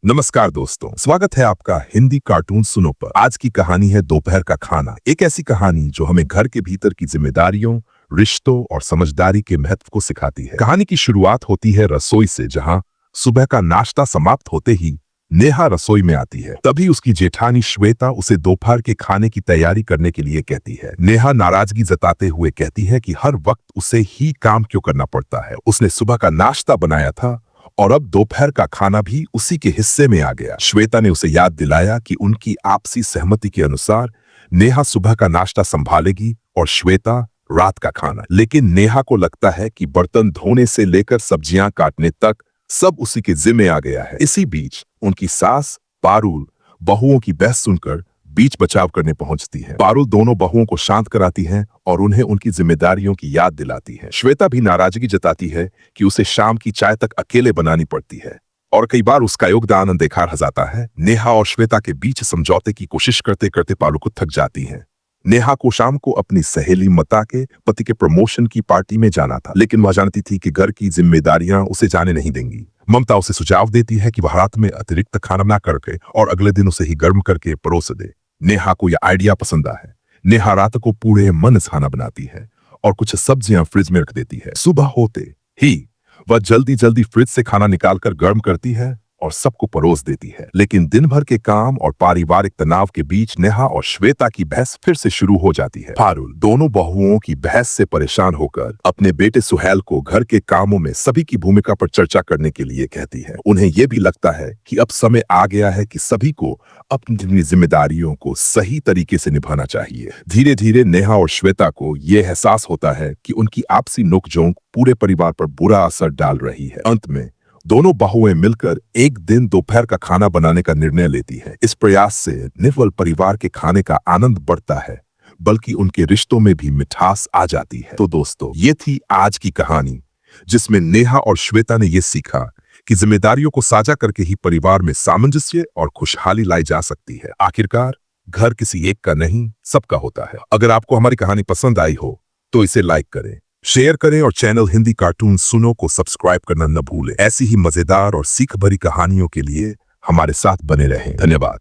नमस्कार दोस्तों, स्वागत है आपका हिंदी कार्टून सुनो पर। आज की कहानी है दोपहर का खाना। एक ऐसी कहानी जो हमें घर के भीतर की जिम्मेदारियों, रिश्तों और समझदारी के महत्व को सिखाती है। कहानी की शुरुआत होती है रसोई से, जहां सुबह का नाश्ता समाप्त होते ही नेहा रसोई में आती है। तभी उसकी जेठानी श्वेता उसे दोपहर के खाने की तैयारी करने के लिए कहती है। नेहा नाराजगी जताते हुए कहती है कि हर वक्त उसे ही काम क्यों करना पड़ता है। उसने सुबह का नाश्ता बनाया था और अब दोपहर का खाना भी उसी के हिस्से में आ गया। श्वेता ने उसे याद दिलाया कि उनकी आपसी सहमति के अनुसार नेहा सुबह का नाश्ता संभालेगी और श्वेता रात का खाना। लेकिन नेहा को लगता है कि बर्तन धोने से लेकर सब्जियां काटने तक सब उसी के जिम्मे आ गया है। इसी बीच उनकी सास पारुल बहुओं की बहस सुनकर बीच बचाव करने पहुंचती है। पारुल दोनों बहुओं को शांत कराती है और उन्हें उनकी जिम्मेदारियों की याद दिलाती है। श्वेता भी नाराजगी जताती है कि उसे शाम की चाय तक अकेले बनानी पड़ती है और कई बार उसका योगदान अनदेखा रह जाता है। नेहा और श्वेता के बीच समझौते की कोशिश करते करते पारुल को थक जाती है। नेहा को शाम को अपनी सहेली मता के पति के प्रमोशन की पार्टी में जाना था, लेकिन वह जानती थी कि घर की जिम्मेदारियां उसे जाने नहीं देंगी। ममता उसे सुझाव देती है कि वह रात में अतिरिक्त खाना ना करके और अगले दिन उसे ही गर्म करके परोस दे। नेहा को यह आइडिया पसंद है। नेहा रात को पूरे मन से खाना बनाती है और कुछ सब्जियां फ्रिज में रख देती है। सुबह होते ही वह जल्दी जल्दी फ्रिज से खाना निकालकर गर्म करती है और सबको परोस देती है। लेकिन दिन भर के काम और पारिवारिक तनाव के बीच नेहा और श्वेता की बहस फिर से शुरू हो जाती है। पारुल दोनों बहुओं की बहस से परेशान होकर अपने बेटे सुहेल को घर के कामों में सभी की भूमिका पर चर्चा करने के लिए कहती है। उन्हें यह भी लगता है कि अब समय आ गया है कि सभी को अपनी जिम्मेदारियों को सही तरीके से निभाना चाहिए। धीरे धीरे नेहा और श्वेता को यह एहसास होता है कि उनकी आपसी नोकझोंक पूरे परिवार पर बुरा असर डाल रही है। अंत में दोनों बहुएं मिलकर एक दिन दोपहर का खाना बनाने का निर्णय लेती है। इस प्रयास से न केवल परिवार के खाने का आनंद बढ़ता है, बल्कि उनके रिश्तों में भी मिठास आ जाती है। तो दोस्तों, ये थी आज की कहानी, जिसमें नेहा और श्वेता ने यह सीखा कि जिम्मेदारियों को साझा करके ही परिवार में सामंजस्य और खुशहाली लाई जा सकती है। आखिरकार घर किसी एक का नहीं, सबका होता है। अगर आपको हमारी कहानी पसंद आई हो तो इसे लाइक करें, शेयर करें और चैनल हिंदी कार्टून सुनो को सब्सक्राइब करना न भूलें। ऐसी ही मजेदार और सीख भरी कहानियों के लिए हमारे साथ बने रहें। धन्यवाद।